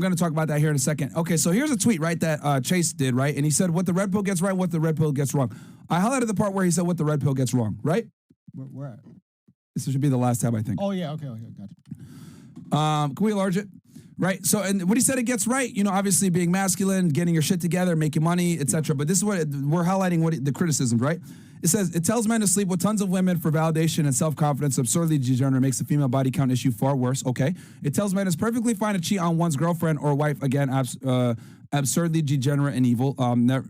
going to talk about that here in a second. Okay, so here's a tweet, right, that Chase did, right? And he said what the red pill gets right, what the red pill gets wrong. I highlighted the part where he said what the red pill gets wrong, right? Where at? This should be the last tab, I think. Oh, yeah, okay, gotcha. Can we enlarge it? Right, so and what he said it gets right, obviously being masculine, getting your shit together, making money, etc. But this is what we're highlighting the criticisms, right? It says, it tells men to sleep with tons of women for validation and self-confidence, absurdly degenerate, makes the female body count issue far worse, okay? It tells men it's perfectly fine to cheat on one's girlfriend or wife, again, absurdly degenerate and evil.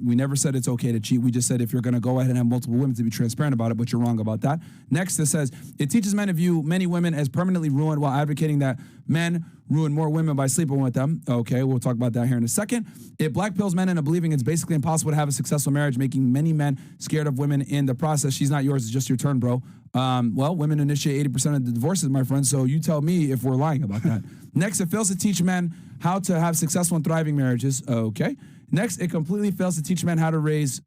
We never said it's okay to cheat. We just said if you're going to go ahead and have multiple women, to be transparent about it, but you're wrong about that. Next, it says, it teaches men to view many women as permanently ruined while advocating that men ruin more women by sleeping with them. Okay, we'll talk about that here in a second. It black pills men into believing it's basically impossible to have a successful marriage, making many men scared of women in the process. She's not yours, it's just your turn, bro. Well, women initiate 80% of the divorces, my friend, so you tell me if we're lying about that. Next, it fails to teach men how to have successful and thriving marriages. Okay. Next, it completely fails to teach men how to raise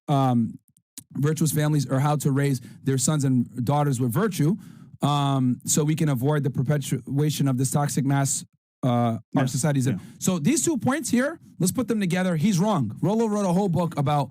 virtuous families or how to raise their sons and daughters with virtue, so we can avoid the perpetuation of this toxic mass our society's in. So these 2 points here, let's put them together. He's wrong. Rollo wrote a whole book about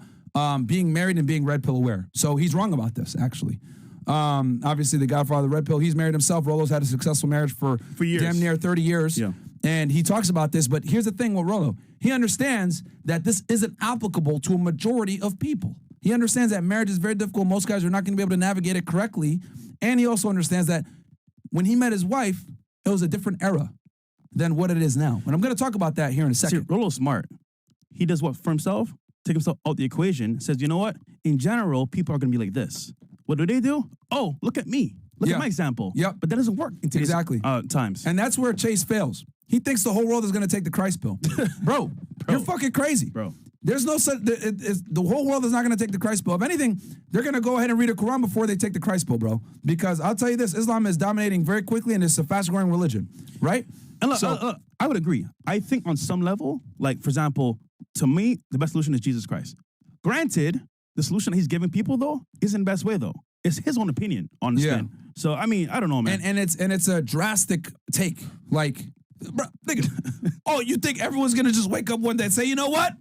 being married and being red pill aware. So he's wrong about this, actually. Obviously, the godfather of the red pill, he's married himself. Rollo's had a successful marriage for years. Damn near 30 years. Yeah. And he talks about this, but here's the thing with Rollo. He understands that this isn't applicable to a majority of people. He understands that marriage is very difficult. Most guys are not going to be able to navigate it correctly. And he also understands that when he met his wife, it was a different era than what it is now. And I'm going to talk about that here in a second. See, Rollo's smart. He does what for himself? Take himself out the equation, says, you know what? In general, people are going to be like this. What do? Oh, look at me. Look at my example. Yep. But that doesn't work in today's times. And that's where Chase fails. He thinks the whole world is going to take the Christ pill. Bro, you're fucking crazy. Bro. There's no such, the whole world is not going to take the Christ pill. If anything, they're going to go ahead and read a Quran before they take the Christ pill, bro. Because I'll tell you this, Islam is dominating very quickly and it's a fast growing religion, right? And look, I would agree. I think on some level, like for example, to me, the best solution is Jesus Christ. Granted, the solution that he's giving people though isn't the best way though. It's his own opinion on this thing. So I mean, I don't know, man. And it's a drastic take. Like, bro, nigga, oh, you think everyone's gonna just wake up one day and say, you know what?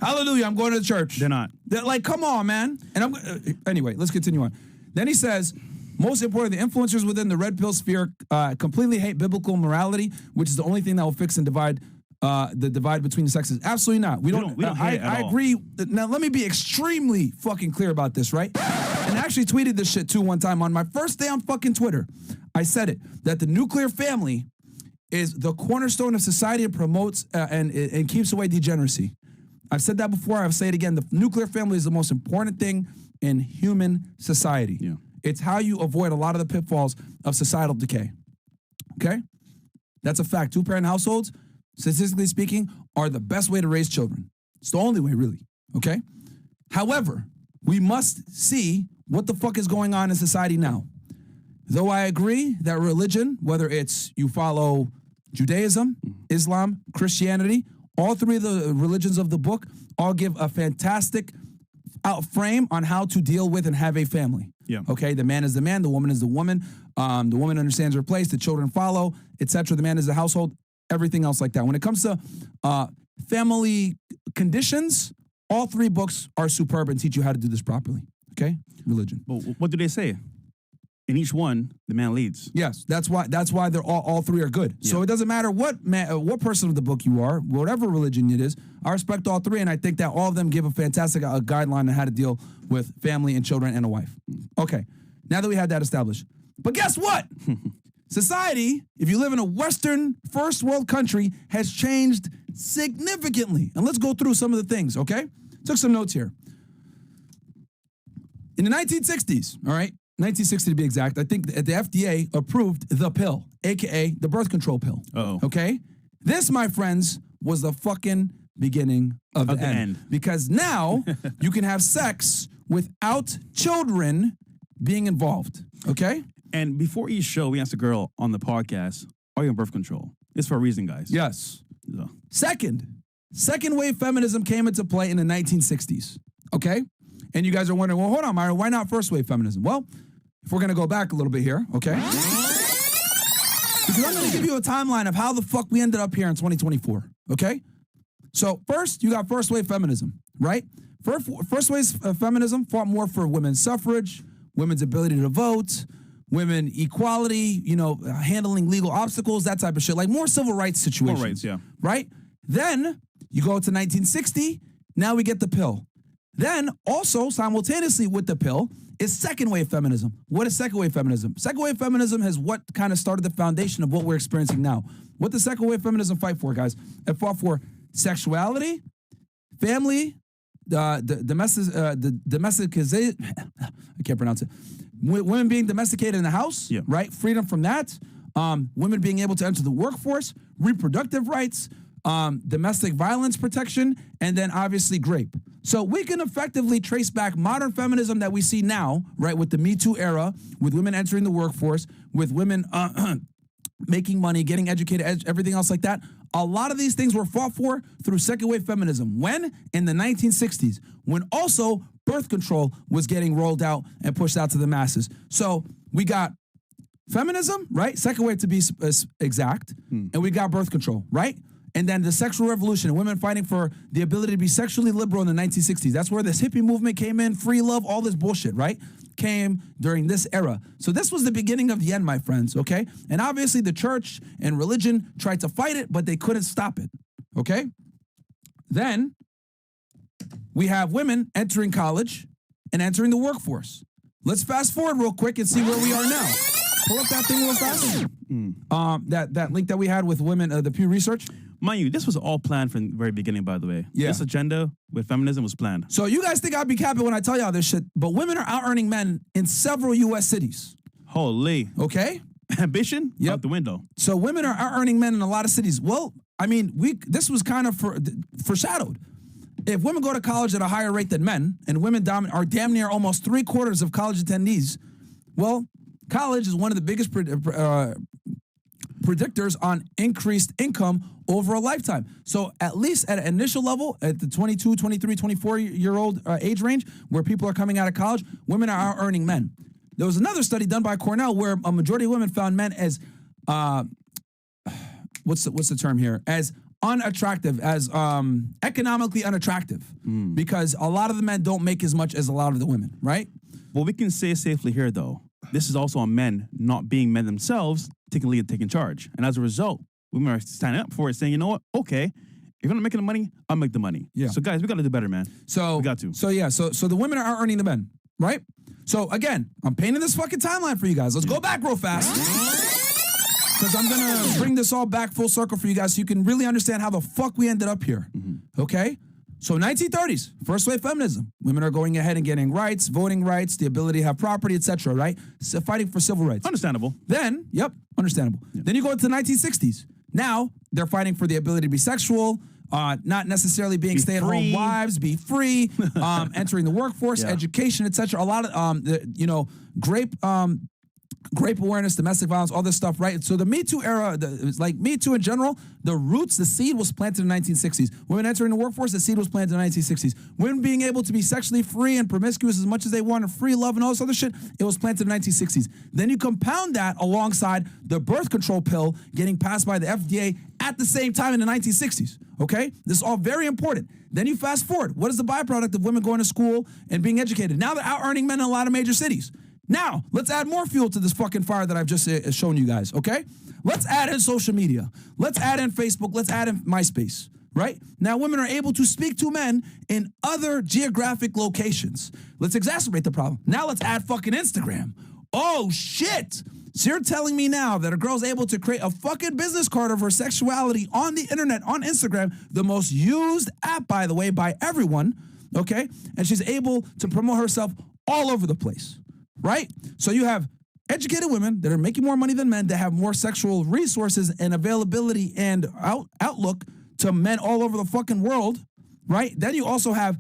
Hallelujah, I'm going to church. They're not. They're like, come on, man. And anyway, let's continue on. Then he says, most importantly, the influencers within the red pill sphere completely hate biblical morality, which is the only thing that will fix and divide the divide between the sexes. Absolutely not. We don't hate it at all. I agree. Now, let me be extremely fucking clear about this, right? And I actually tweeted this shit too one time on my first day on fucking Twitter. I said it, that the nuclear family is the cornerstone of society and promotes and keeps away degeneracy. I've said that before. I'll say it again. The nuclear family is the most important thing in human society. Yeah. It's how you avoid a lot of the pitfalls of societal decay. Okay? That's a fact. Two-parent households, statistically speaking, are the best way to raise children. It's the only way, really. Okay? However, we must see what the fuck is going on in society now. Though I agree that religion, whether it's you follow Judaism, Islam, Christianity, all three of the religions of the book all give a fantastic frame on how to deal with and have a family. Yeah. Okay, the man is the man, the woman is the woman. The woman understands her place, the children follow, etc. The man is the household, everything else like that. When it comes to family conditions, all three books are superb and teach you how to do this properly. Okay, religion. But what do they say? In each one, the man leads. Yes, that's why they're all three are good. Yeah. So it doesn't matter what person of the book you are, whatever religion it is. I respect all three, and I think that all of them give a fantastic guideline on how to deal with family and children and a wife. Okay, now that we had that established. But guess what? Society, if you live in a Western first world country, has changed significantly. And let's go through some of the things, okay? Took some notes here. In the 1960s, all right? 1960 to be exact, I think the FDA approved the pill, AKA the birth control pill. Uh-oh. Okay? This, my friends, was the fucking beginning of the end. Because now you can have sex without children being involved. Okay? And before each show, we asked a girl on the podcast, are you on birth control? It's for a reason, guys. Yes. So. Second wave feminism came into play in the 1960s. Okay? And you guys are wondering, well, hold on, Myra, why not first wave feminism? Well, if we're going to go back a little bit here, okay? Because I'm going to give you a timeline of how the fuck we ended up here in 2024. Okay? So first, you got first wave feminism, right? First wave feminism fought more for women's suffrage, women's ability to vote, women equality, handling legal obstacles, that type of shit, like more civil rights situations. Civil rights, yeah. Right? Then you go to 1960, now we get the pill. Then also simultaneously with the pill is second wave feminism. What is second wave feminism? Second wave feminism is what kind of started the foundation of what we're experiencing now. What does second wave feminism fight for, guys? It fought for sexuality, family, the domesticization, I can't pronounce it. Women being domesticated in the house, right? Freedom from that. Women being able to enter the workforce, reproductive rights, domestic violence protection, and then obviously grape. So we can effectively trace back modern feminism that we see now, right, with the Me Too era, with women entering the workforce, with women making money, getting educated, everything else like that. A lot of these things were fought for through second wave feminism. When? In the 1960s, when also birth control was getting rolled out and pushed out to the masses. So we got feminism, right? Second wave to be exact, and we got birth control, right? And then the sexual revolution and women fighting for the ability to be sexually liberal in the 1960s. That's where this hippie movement came in, free love, all this bullshit, right? Came during this era. So this was the beginning of the end, my friends, okay? And obviously the church and religion tried to fight it, but they couldn't stop it, okay? Then we have women entering college and entering the workforce. Let's fast forward real quick and see where we are now. Pull up that thing real fast. That link that we had with women, the Pew Research. Mind you, this was all planned from the very beginning, by the way. Yeah. This agenda with feminism was planned. So you guys think I'll be capping when I tell y'all this shit, but women are out-earning men in several U.S. cities. Holy. Okay? Ambition? Out the window. So women are out-earning men in a lot of cities. Well, I mean, this was kind of foreshadowed. If women go to college at a higher rate than men, and women are damn near almost 3/4 of college attendees, well, college is one of the biggest predictors on increased income over a lifetime. So at least at an initial level, at the 22, 23, 24-year-old age range, where people are coming out of college, women are out-earning men. There was another study done by Cornell where a majority of women found men as, what's the term here? As unattractive, as economically unattractive, because a lot of the men don't make as much as a lot of the women, right? Well, we can say safely here, though, this is also on men not being men themselves, taking lead and taking charge. And as a result, women are standing up for it, saying, you know what, okay, if you're not making the money, I'll make the money. Yeah. So guys, we got to do better, man. So we got to. So yeah, so the women are earning the men, right? So again, I'm painting this fucking timeline for you guys. Let's go back real fast. Because I'm gonna bring this all back full circle for you guys so you can really understand how the fuck we ended up here. Okay? So 1930s, first wave feminism. Women are going ahead and getting rights, voting rights, the ability to have property, etc., right? So fighting for civil rights. Understandable. Then, understandable. Yeah. Then you go to the 1960s. Now, they're fighting for the ability to be sexual, not necessarily being stay-at-home wives, be free, entering the workforce, education, etc. A lot of, grape awareness, domestic violence, all this stuff, right? So the Me Too era, it's like Me Too in general, the roots, the seed was planted in the 1960s. Women entering the workforce, the seed was planted in the 1960s. Women being able to be sexually free and promiscuous as much as they want, and free love and all this other shit, it was planted in the 1960s. Then you compound that alongside the birth control pill getting passed by the FDA at the same time in the 1960s, okay? This is all very important. Then you fast forward. What is the byproduct of women going to school and being educated? Now they're out-earning men in a lot of major cities. Now, let's add more fuel to this fucking fire that I've just shown you guys, okay? Let's add in social media. Let's add in Facebook. Let's add in MySpace, right? Now, women are able to speak to men in other geographic locations. Let's exacerbate the problem. Now, let's add fucking Instagram. Oh, shit. So you're telling me now that a girl's able to create a fucking business card of her sexuality on the internet, on Instagram, the most used app, by the way, by everyone, okay? And she's able to promote herself all over the place. Right? So you have educated women that are making more money than men, that have more sexual resources and availability and outlook to men all over the fucking world, right? Then you also have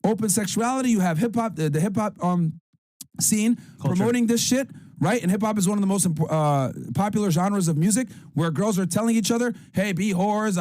open sexuality. You have hip hop, the hip hop scene promoting this shit, right? And hip hop is one of the most popular genres of music where girls are telling each other, "Hey, be whores,"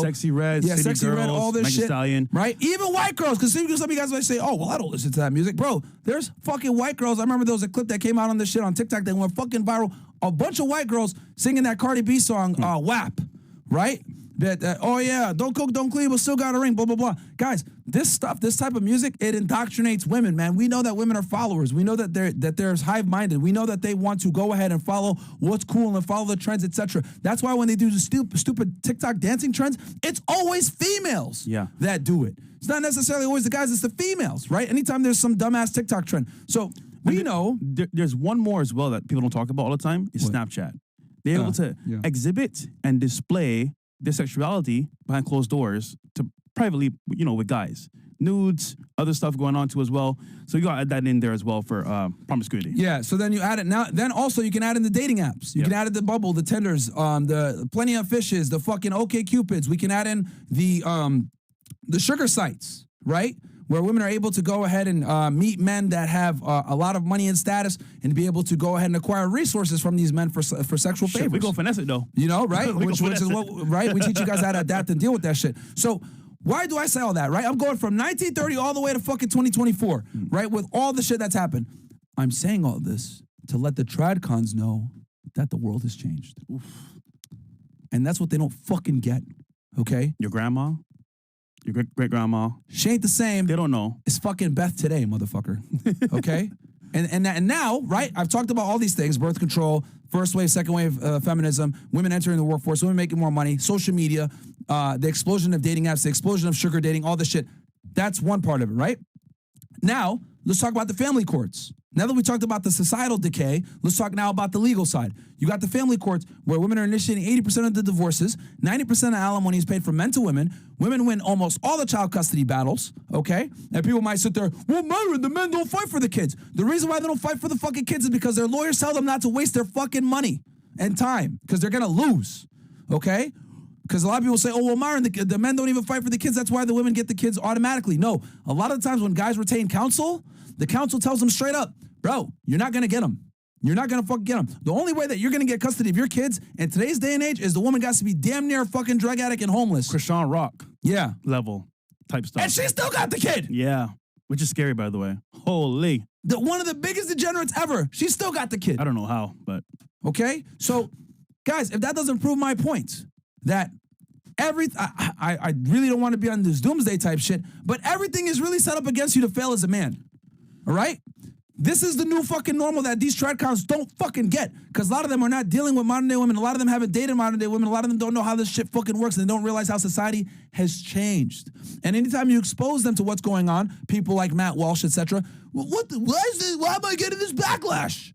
Sexy Red, City Sexy Girls, Red, all this Megan shit, Stallion. right? Even white girls, because some of you guys might say, "Oh, well, I don't listen to that music, bro." There's fucking white girls. I remember there was a clip that came out on this shit on TikTok that went fucking viral. A bunch of white girls singing that Cardi B song, "WAP," right? That, oh yeah, don't cook, don't clean, but still got a ring, blah, blah, blah. Guys, this stuff, this type of music, it indoctrinates women, man. We know that women are followers. We know that they're hive-minded. We know that they want to go ahead and follow what's cool and follow the trends, etc. That's why when they do the stupid TikTok dancing trends, it's always females that do it. It's not necessarily always the guys, it's the females, right? Anytime there's some dumbass TikTok trend. So we know. There's one more as well that people don't talk about all the time, is Snapchat. They're able to exhibit and display their sexuality behind closed doors to privately, with guys. Nudes, other stuff going on too as well. So you gotta add that in there as well for promiscuity. Yeah, so then you add it now. Then also you can add in the dating apps. You can add in the Bumble, the Tinders, the Plenty of Fishes, the fucking OK Cupids. We can add in the sugar sites, right? Where women are able to go ahead and meet men that have a lot of money and status and be able to go ahead and acquire resources from these men for sexual favors. We go finesse it though. Right? which is what, right? We teach you guys how to adapt and deal with that shit. So why do I say all that, right? I'm going from 1930 all the way to fucking 2024, right? With all the shit that's happened. I'm saying all this to let the tradcons know that the world has changed. Oof. And that's what they don't fucking get, okay? Your grandma? Your great-grandma. She ain't the same. They don't know. It's fucking Beth today, motherfucker. Okay? and now, right, I've talked about all these things, birth control, first wave, second wave feminism, women entering the workforce, women making more money, social media, the explosion of dating apps, the explosion of sugar dating, all this shit. That's one part of it, right? Now, let's talk about the family courts. Now that we talked about the societal decay, let's talk now about the legal side. You got the family courts where women are initiating 80% of the divorces, 90% of alimony is paid from men to women. Women win almost all the child custody battles, okay? And people might sit there, well, Myron, the men don't fight for the kids. The reason why they don't fight for the fucking kids is because their lawyers tell them not to waste their fucking money and time because they're going to lose, okay? Because a lot of people say, oh, well, Myron, the men don't even fight for the kids. That's why the women get the kids automatically. No, a lot of the times when guys retain counsel, the counsel tells them straight up, bro, you're not going to get them. You're not going to fucking get them. The only way that you're going to get custody of your kids in today's day and age is the woman got to be damn near a fucking drug addict and homeless. Krishan Rock. Yeah. Level type stuff. And she still got the kid. Yeah. Which is scary, by the way. Holy. One of the biggest degenerates ever. She still got the kid. I don't know how, but. Okay? So, guys, if that doesn't prove my point, that I really don't want to be on this doomsday type shit, but everything is really set up against you to fail as a man. All right? This is the new fucking normal that these tradcons don't fucking get. Because a lot of them are not dealing with modern day women. A lot of them haven't dated modern day women. A lot of them don't know how this shit fucking works. And they don't realize how society has changed. And anytime you expose them to what's going on, people like Matt Walsh, etc., why am I getting this backlash?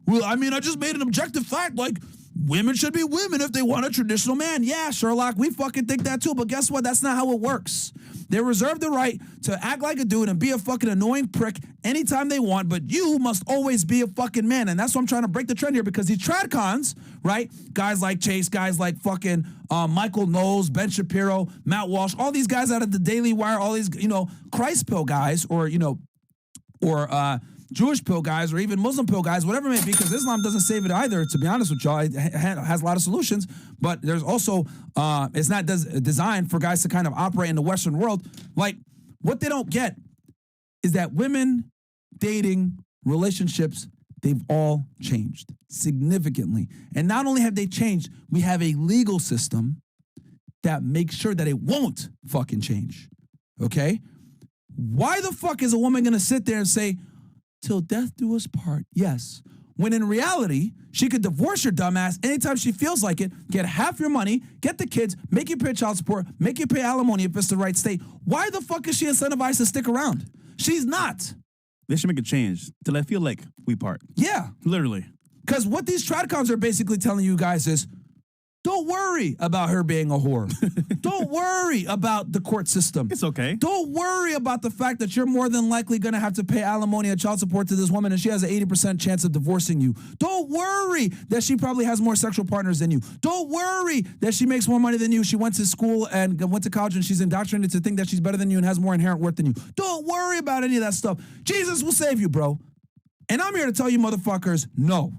Well, I mean, I just made an objective fact. Like, women should be women if they want a traditional man. Yeah, Sherlock, we fucking think that too. But guess what? That's not how it works. They're reserved the right to act like a dude and be a fucking annoying prick anytime they want, but you must always be a fucking man. And that's why I'm trying to break the trend here, because these tradcons, right? Guys like Chase, guys like fucking Michael Knowles, Ben Shapiro, Matt Walsh, all these guys out of the Daily Wire, all these, Christ pill guys, or Jewish pill guys, or even Muslim pill guys, whatever it may be, because Islam doesn't save it either, to be honest with y'all. It has a lot of solutions, but there's also, it's not designed for guys to kind of operate in the Western world. Like, what they don't get is that women dating relationships, they've all changed significantly. And not only have they changed, we have a legal system that makes sure that it won't fucking change, okay? Why the fuck is a woman gonna sit there and say, till death do us part, yes. When in reality, she could divorce your dumbass anytime she feels like it, get half your money, get the kids, make you pay child support, make you pay alimony if it's the right state. Why the fuck is she incentivized to stick around? She's not. They should make a change till I feel like we part. Yeah. Literally. Because what these tradcons are basically telling you guys is, don't worry about her being a whore. Don't worry about the court system. It's okay. Don't worry about the fact that you're more than likely going to have to pay alimony and child support to this woman, and she has an 80% chance of divorcing you. Don't worry that she probably has more sexual partners than you. Don't worry that she makes more money than you. She went to school and went to college, and she's indoctrinated to think that she's better than you and has more inherent worth than you. Don't worry about any of that stuff. Jesus will save you, bro. And I'm here to tell you motherfuckers, no.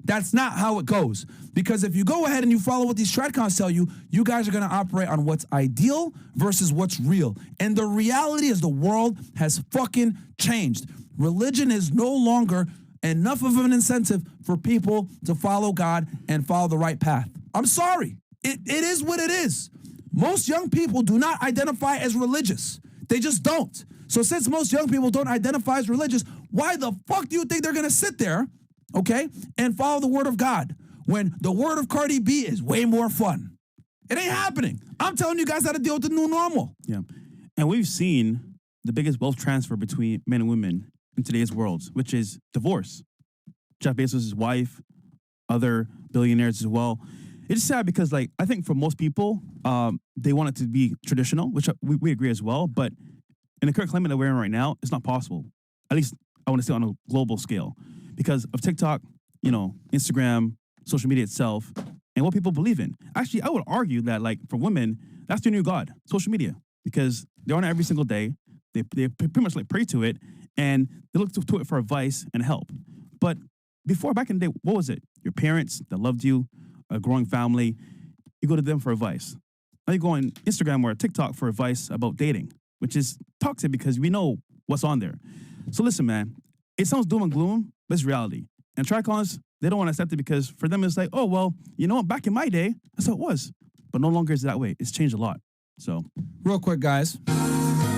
That's not how it goes. Because if you go ahead and you follow what these tradcons tell you, you guys are going to operate on what's ideal versus what's real. And the reality is the world has fucking changed. Religion is no longer enough of an incentive for people to follow God and follow the right path. I'm sorry. It is what it is. most young people do not identify as religious. They just don't. So since most young people don't identify as religious, why the fuck do you think they're going to sit there, okay, and follow the word of God when the word of Cardi B is way more fun? It ain't happening. I'm telling you guys how to deal with the new normal. Yeah. And we've seen the biggest wealth transfer between men and women in today's world, which is divorce. Jeff Bezos' wife, other billionaires as well. It's sad because, like, I think for most people, they want it to be traditional, which we agree as well. But in the current climate that we're in right now, it's not possible. At least I want to say on a global scale because of TikTok, Instagram, social media itself, and what people believe in. Actually, I would argue that, like, for women, that's their new god, social media, because they're on it every single day. They pretty much like pray to it, and they look to it for advice and help. But before, back in the day, what was it? Your parents that loved you, a growing family, you go to them for advice. Now you go on Instagram or TikTok for advice about dating, which is toxic because we know what's on there. So listen, man, it sounds doom and gloom, but it's reality. And tricons, they don't want to accept it because for them it's like, oh, well, you know what? Back in my day, that's how it was. But no longer is it that way. It's changed a lot. So real quick, guys.